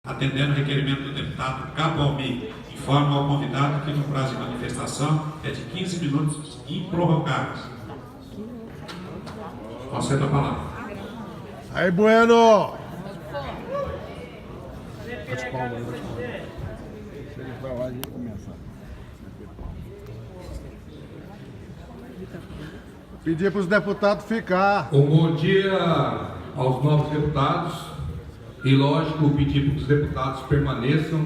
Atendendo o requerimento do deputado Cabo Almi, informa ao convidado que no prazo de manifestação é de 15 minutos improrrogáveis. Conceda a palavra. Aí, Bueno! Pedir para os deputados ficar. Um bom dia aos novos deputados e, lógico, pedir para que os deputados permaneçam,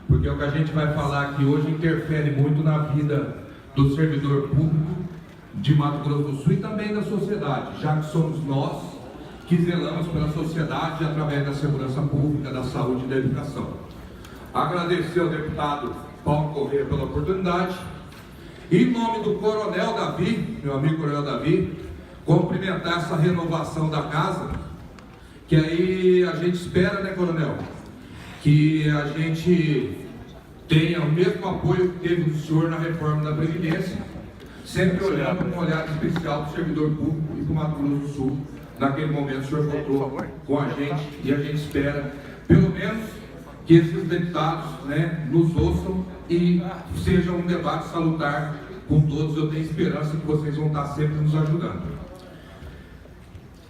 porque o que a gente vai falar aqui hoje interfere muito na vida do servidor público de Mato Grosso do Sul e também da sociedade, já que somos nós que zelamos pela sociedade através da segurança pública, da saúde e da educação. Agradecer ao deputado Paulo Corrêa pela oportunidade. Em nome do Coronel Davi, meu amigo Coronel Davi, cumprimentar essa renovação da casa, que aí a gente espera, né, Coronel, que a gente tenha o mesmo apoio que teve do senhor na reforma da Previdência, sempre olhando com um olhar especial para o servidor público e para o Mato Grosso do Sul. Naquele momento o senhor votou com a gente e a gente espera, pelo menos, que esses deputados, né, nos ouçam e seja um debate salutar com todos. Eu tenho esperança que vocês vão estar sempre nos ajudando.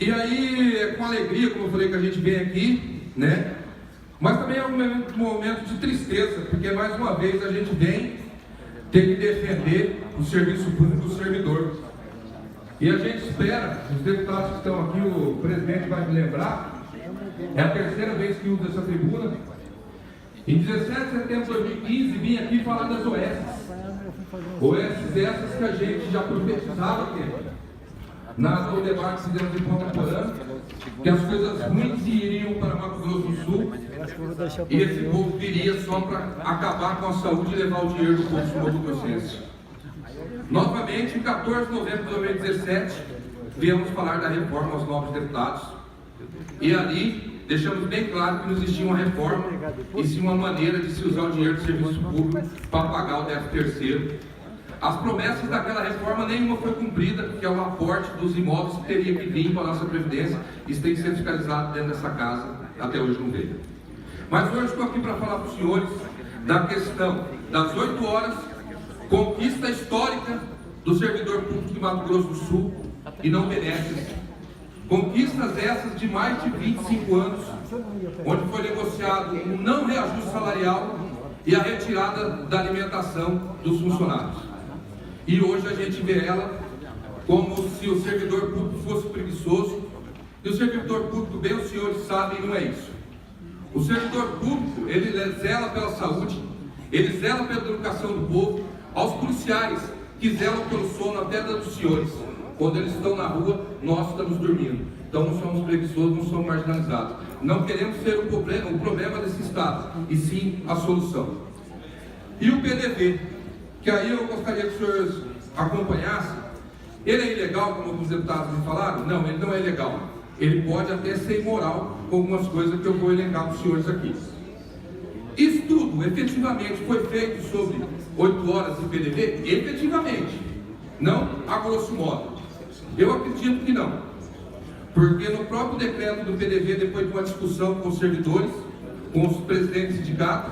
E aí, é com alegria, como eu falei, que a gente vem aqui, né? Mas também é um momento de tristeza, porque mais uma vez a gente vem ter que defender o serviço público do servidor. E a gente espera, os deputados que estão aqui, o presidente vai me lembrar, é a terceira vez que usa essa tribuna. Em 17 de setembro de 2015, vim aqui falar das OS. OS essas que a gente já profetizava aqui, no debate que fizemos em Ponta Porã, que as coisas ruins iriam para Mato Grosso do Sul e esse povo viria só para acabar com a saúde e levar o dinheiro do povo sul-mato-grossense. Novamente, em 14 de novembro de 2017, viemos falar da reforma aos novos deputados e ali deixamos bem claro que não existia uma reforma e sim uma maneira de se usar o dinheiro do serviço público para pagar o 13º. As promessas daquela reforma nenhuma foi cumprida, que é o aporte dos imóveis que teria que vir para a nossa Previdência. Isso tem que ser fiscalizado dentro dessa casa, até hoje não veio. Mas hoje estou aqui para falar para os senhores da questão das 8 horas, conquista histórica do servidor público de Mato Grosso do Sul e não benesses. Conquistas essas de mais de 25 anos, onde foi negociado um não reajuste salarial e a retirada da alimentação dos funcionários. E hoje a gente vê ela como se o servidor público fosse preguiçoso, e o servidor público, bem os senhores sabem, não é isso. O servidor público, ele zela pela saúde, ele zela pela educação do povo, aos policiais que zelam pelo sono até dos senhores. Quando eles estão na rua, nós estamos dormindo. Então não somos preguiçosos, não somos marginalizados. Não queremos ser o problema desse Estado, e sim a solução. E o PDV, que aí eu gostaria que os senhores acompanhassem, ele é ilegal, como alguns deputados me falaram? Não, ele não é ilegal. Ele pode até ser imoral com algumas coisas que eu vou elencar para os senhores aqui. Isso tudo, efetivamente, foi feito sobre 8 horas de PDV? Efetivamente. Não a grosso modo. Eu acredito que não. Porque no próprio decreto do PDV, depois de uma discussão com os servidores, com os presidentes do sindicato,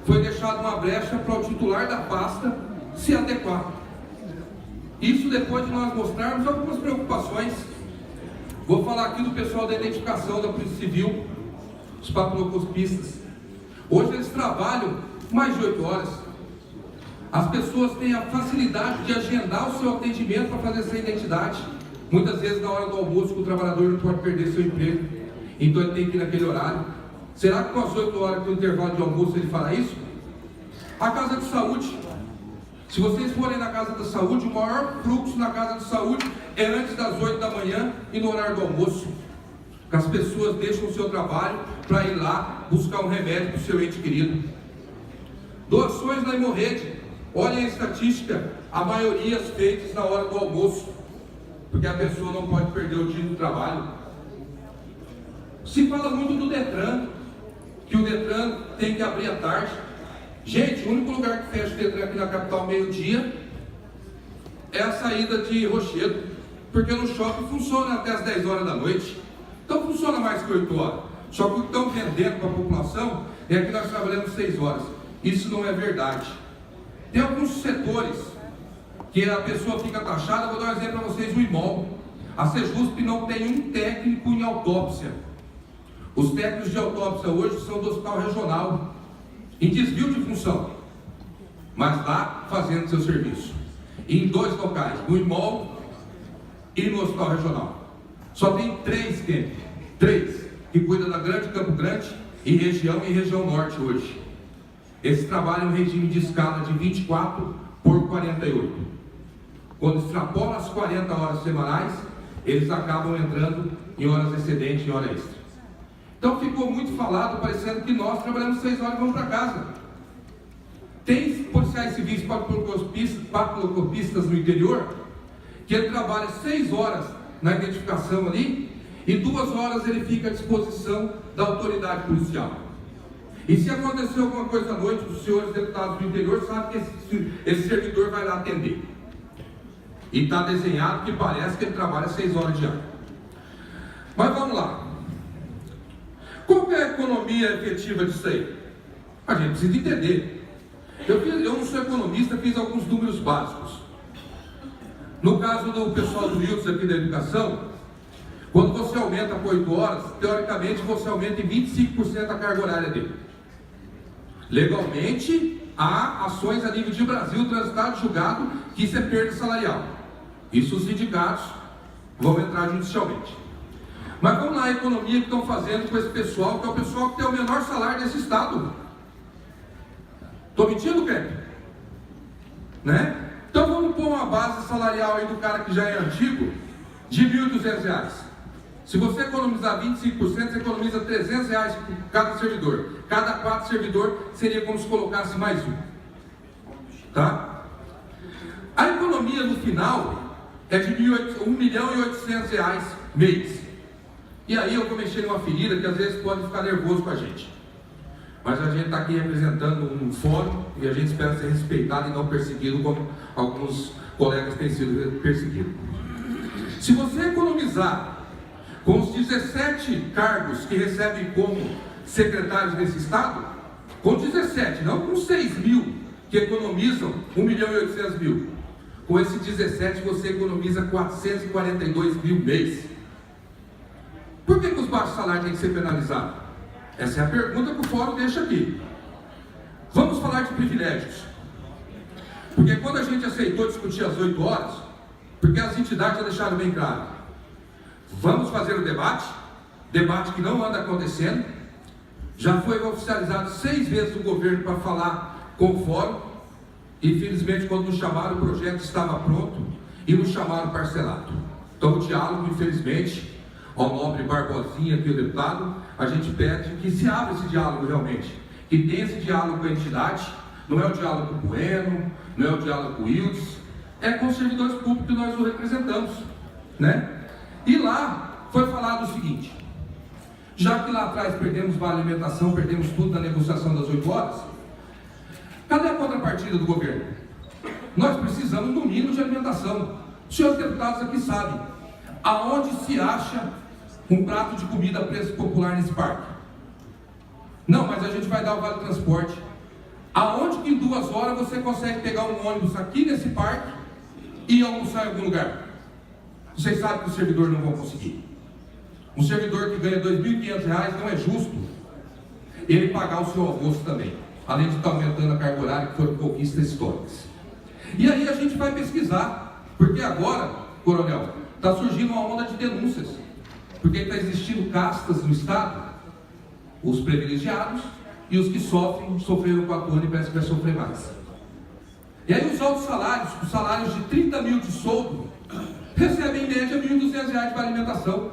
foi deixada uma brecha para o titular da pasta se adequar. Isso depois de nós mostrarmos algumas preocupações. Vou falar aqui do pessoal da identificação da Polícia Civil, os papiloscopistas. Hoje eles trabalham mais de 8 horas. As pessoas têm a facilidade de agendar o seu atendimento para fazer essa identidade. Muitas vezes na hora do almoço o trabalhador não pode perder seu emprego, então ele tem que ir naquele horário. Será que com as 8 horas do intervalo de almoço ele fará isso? A Casa de Saúde. Se vocês forem na Casa da Saúde, o maior fluxo na Casa de Saúde é antes das 8 da manhã e no horário do almoço. As pessoas deixam o seu trabalho para ir lá buscar um remédio para o seu ente querido. Doações na Hemorrede. Olhem a estatística, a maioria feitas na hora do almoço, porque a pessoa não pode perder o dia do trabalho. Se fala muito do Detran, que o Detran tem que abrir à tarde. Gente, o único lugar que fecha o Detran aqui na capital meio-dia é a saída de Rochedo, porque no shopping funciona até as 10 horas da noite. Então funciona mais que 8 horas. Só que o que estão vendendo para a população é que nós trabalhamos 6 horas. Isso não é verdade. Tem alguns setores que a pessoa fica taxada. Vou dar um exemplo para vocês: o IMOL. A Sejusp não tem um técnico em autópsia. Os técnicos de autópsia hoje são do hospital regional, em desvio de função, mas lá fazendo seu serviço, em 2 locais, no IMOL e no hospital regional. Só tem 3 que cuidam da Grande Campo Grande e região norte hoje. Eles trabalham em regime de escala de 24 por 48. Quando extrapola as 40 horas semanais, eles acabam entrando em horas excedentes, em hora extra. Então ficou muito falado, parecendo que nós trabalhamos 6 horas e vamos para casa. Tem policiais civis patologistas no interior, que ele trabalha 6 horas na identificação ali, e 2 horas ele fica à disposição da autoridade policial. E se acontecer alguma coisa à noite, os senhores deputados do interior sabem que esse servidor vai lá atender. E está desenhado que parece que ele trabalha 6 horas diárias. Mas vamos lá. Qual que é a economia efetiva disso aí? A gente precisa entender. Eu não sou economista, fiz alguns números básicos. No caso do pessoal do Wilds aqui da educação, quando você aumenta por 8 horas, teoricamente você aumenta em 25% a carga horária dele. Legalmente, há ações a nível de Brasil, transitado, julgado, que isso é perda salarial. Isso os sindicatos vão entrar judicialmente. Mas vamos lá, a economia que estão fazendo com esse pessoal, que é o pessoal que tem o menor salário desse estado. Estou mentindo, Crepe? Né? Então vamos pôr uma base salarial aí do cara que já é antigo, de R$ 1.200. Se você economizar 25%, você economiza R$ 300 por cada servidor. Cada 4 servidor seria como se colocasse mais um. Tá? A economia no final é de R$ 1.800.000 mês. E aí eu vou mexer numa ferida que às vezes pode ficar nervoso com a gente. Mas a gente está aqui representando um fórum e a gente espera ser respeitado e não perseguido como alguns colegas têm sido perseguidos. Se você economizar com os 17 cargos que recebem como secretários desse estado, com 17, não com 6 mil que economizam 1.800.000, com esse 17 você economiza 442 mil mês. Por que os baixos salários têm que ser penalizados? Essa é a pergunta que o fórum deixa aqui. Vamos falar de privilégios. Porque quando a gente aceitou discutir às 8 horas, porque as entidades já deixaram bem claro, vamos fazer o debate que não anda acontecendo, já foi oficializado 6 vezes o governo para falar com o fórum, e infelizmente quando nos chamaram o projeto estava pronto, e nos chamaram parcelado. Então o diálogo, infelizmente, ao nobre Barbosinha, aqui o deputado, a gente pede que se abra esse diálogo realmente, que tenha esse diálogo com a entidade. Não é o diálogo com o Bueno, não é o diálogo com o Wilds, é com os servidores públicos que nós o representamos, né? E lá foi falado o seguinte: já que lá atrás perdemos vale alimentação, perdemos tudo na negociação das 8 horas, cadê a contrapartida do governo? Nós precisamos do mínimo de alimentação. Os senhores deputados aqui sabem aonde se acha um prato de comida a preço popular nesse parque. Não, mas a gente vai dar o vale transporte. Aonde que em 2 horas você consegue pegar um ônibus aqui nesse parque e almoçar em algum lugar? Vocês sabem que os servidores não vão conseguir. Um servidor que ganha R$ 2.500 não é justo ele pagar o seu almoço também, além de estar aumentando a carga horária, que foram conquistas históricas. E aí a gente vai pesquisar, porque agora, coronel, está surgindo uma onda de denúncias, porque está existindo castas no estado, os privilegiados e os que sofreram 4 anos e parece que vai sofrer mais. E aí os altos salários, os salários de 30 mil de soldo, recebem em média R$ 1.200 para alimentação.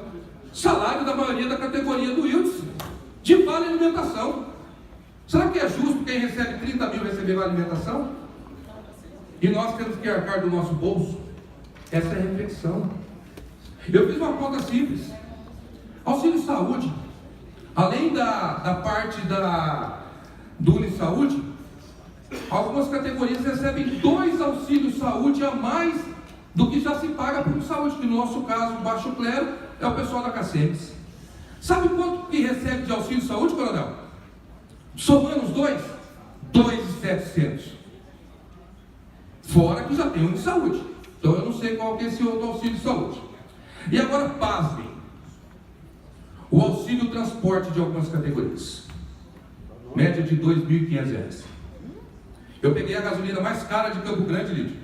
Salário da maioria da categoria do Wilds, de vale alimentação. Será que é justo quem recebe 30 mil receber vale alimentação? E nós temos que arcar do nosso bolso? Essa é a reflexão. Eu fiz uma conta simples. Auxílio saúde, além da parte do Unisaúde, algumas categorias recebem 2 auxílios saúde a mais do que já se paga por saúde, que no nosso caso, o baixo clero, é o pessoal da CACEMES. Sabe quanto que recebe de auxílio saúde, coronel? Somando os dois, 2.700. Fora que já tem um de saúde. Então eu não sei qual que é esse outro auxílio de saúde. E agora, pasmem. O auxílio transporte de algumas categorias. Média de R$ 2.500. Eu peguei a gasolina mais cara de Campo Grande, litro.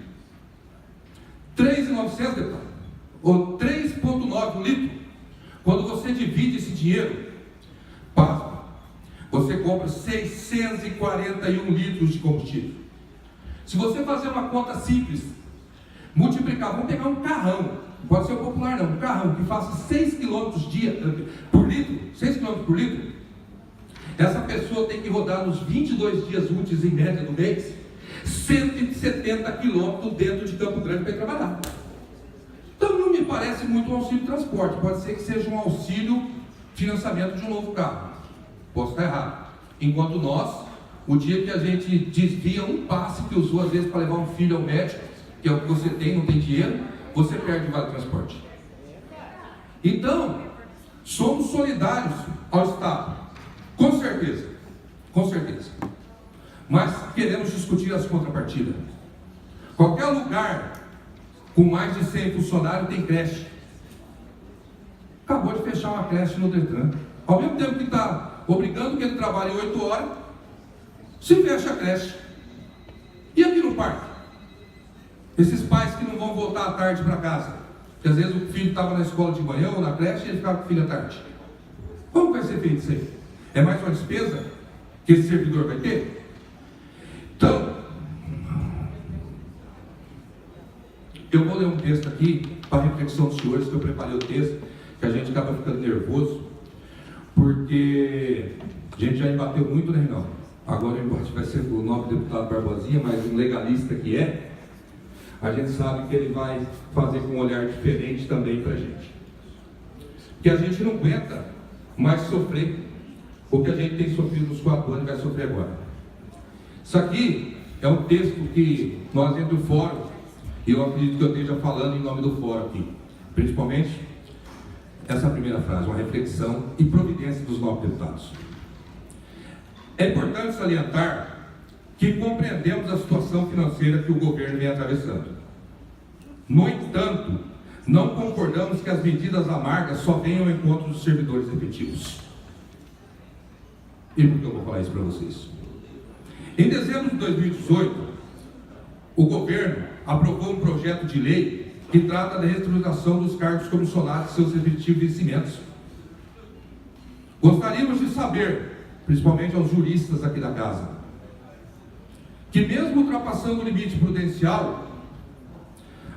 R$ 3.900, deputado. Ou 3,9 litro. Quando você divide esse dinheiro, pasmem, você compra 641 litros de combustível. Se você fazer uma conta simples, multiplicar, vamos pegar um carrão, não pode ser o popular não, um carrão que faça 6 km por litro, 6 km por litro, essa pessoa tem que rodar nos 22 dias úteis em média do mês, 170 km dentro de Campo Grande para ir trabalhar. Então não me parece muito um auxílio de transporte, pode ser que seja um auxílio financiamento de um novo carro. Posso estar errado. Enquanto nós, o dia que a gente desvia um passe que usou às vezes para levar um filho ao médico, que é o que você tem, não tem dinheiro, você perde o vale transporte. Então, somos solidários ao Estado, com certeza, com certeza. Mas queremos discutir as contrapartidas. Qualquer lugar com mais de 100 funcionários tem creche. Acabou de fechar uma creche no Detran. Ao mesmo tempo que está obrigando que ele trabalhe 8 horas, se fecha a creche. E aqui no parque? Esses pais que não vão voltar à tarde para casa, porque às vezes o filho estava na escola de manhã ou na creche e ele ficava com o filho à tarde. Como vai ser feito isso aí? É mais uma despesa que esse servidor vai ter? Então, eu vou ler um texto aqui para a reflexão dos senhores, que eu preparei o texto, que a gente acaba ficando nervoso, porque a gente já embateu muito, né, Reinaldo? Agora o embate vai ser o novo deputado Barbosinha, mas um legalista que é, a gente sabe que ele vai fazer com um olhar diferente também para a gente. Que a gente não aguenta mais sofrer o que a gente tem sofrido nos 4 anos e vai sofrer agora. Isso aqui é um texto que nós dentro do fórum, e eu acredito que eu esteja falando em nome do fórum aqui, principalmente essa primeira frase, uma reflexão e providência dos novos deputados. É importante salientar que compreendemos a situação financeira que o governo vem atravessando. No entanto, não concordamos que as medidas amargas só venham ao encontro dos servidores efetivos. E por que eu vou falar isso para vocês? Em dezembro de 2018, o governo aprovou um projeto de lei que trata da reestruturação dos cargos comissionados e seus respectivos vencimentos. Gostaríamos de saber, principalmente aos juristas aqui da casa, que mesmo ultrapassando o limite prudencial,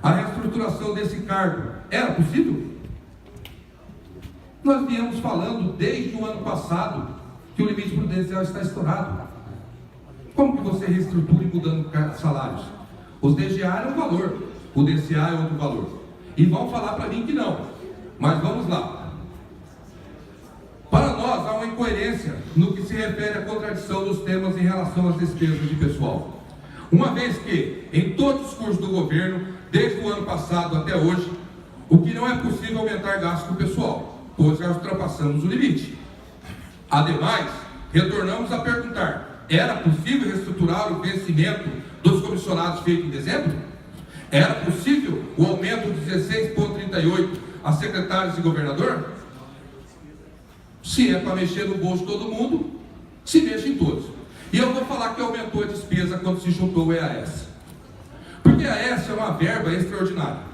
a reestruturação desse cargo era possível? Nós viemos falando desde o ano passado que o limite prudencial está estourado. Como que você reestrutura e mudando salários? Os DGA é um valor, o DCA é outro valor. E vão falar para mim que não. Mas vamos lá. Para nós há uma incoerência no que se refere à contradição dos temas em relação às despesas de pessoal. Uma vez que, em todos os cursos do governo, desde o ano passado até hoje, o que não é possível aumentar gasto com o pessoal, pois já ultrapassamos o limite. Ademais, retornamos a perguntar: era possível reestruturar o vencimento dos comissionados feito em dezembro? Era possível o aumento de 16,38 a secretários e governador? Se é para mexer no bolso de todo mundo, se mexe em todos. E eu vou falar que aumentou a despesa quando se juntou o EAS. Porque a EAS é uma verba extraordinária.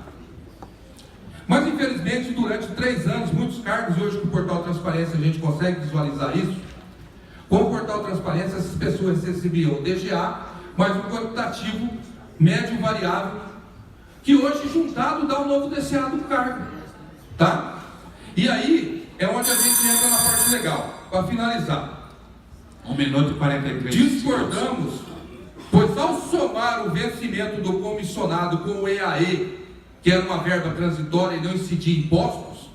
Mas infelizmente durante 3 anos, muitos cargos, e hoje com o Portal Transparência a gente consegue visualizar isso, com o Portal Transparência essas pessoas recebiam o DGA, mais um quantitativo médio variável, que hoje juntado dá um novo DCA do cargo. Tá? E aí é onde a gente entra na parte legal, para finalizar. 1 minuto e 43. Discordamos, pois ao somar o vencimento do comissionado com o EAE, que era uma verba transitória e não incidia impostos,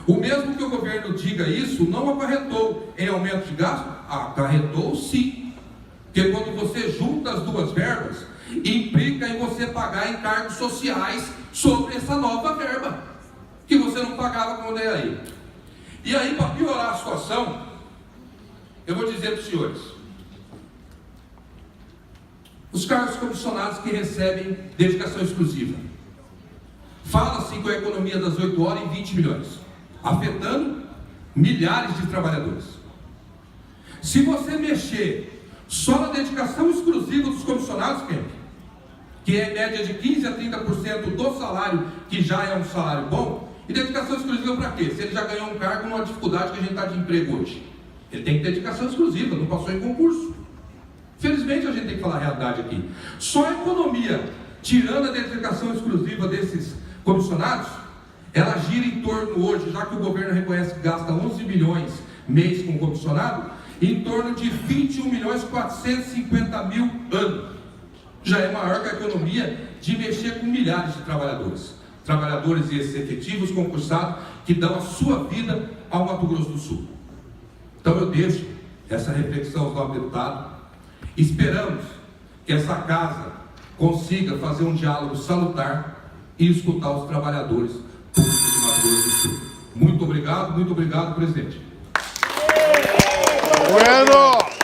o mesmo que o governo diga isso, não acarretou em aumento de gasto? Acarretou sim. Porque quando você junta as duas verbas, implica em você pagar encargos sociais sobre essa nova verba, que você não pagava com o EAE. E aí, para piorar a situação, eu vou dizer para os senhores. Os cargos comissionados que recebem dedicação exclusiva. Fala-se com a economia das 8 horas em 20 milhões, afetando milhares de trabalhadores. Se você mexer só na dedicação exclusiva dos comissionados, que é em média de 15% a 30% do salário, que já é um salário bom, e dedicação exclusiva para quê? Se ele já ganhou um cargo numa dificuldade que a gente está de emprego hoje. Ele tem que ter dedicação exclusiva, não passou em concurso. Felizmente a gente tem que falar a realidade aqui. Só a economia, tirando a dedicação exclusiva desses comissionados, ela gira em torno hoje, já que o governo reconhece que gasta 11 milhões mês com comissionado, em torno de 21 milhões 450 mil ano. Já é maior que a economia de mexer com milhares de trabalhadores. Trabalhadores e esses efetivos concursados que dão a sua vida ao Mato Grosso do Sul. Então eu deixo essa reflexão aos novos deputados. Esperamos que essa casa consiga fazer um diálogo salutar e escutar os trabalhadores públicos de Mato Grosso do Sul. Muito obrigado, presidente. Bueno!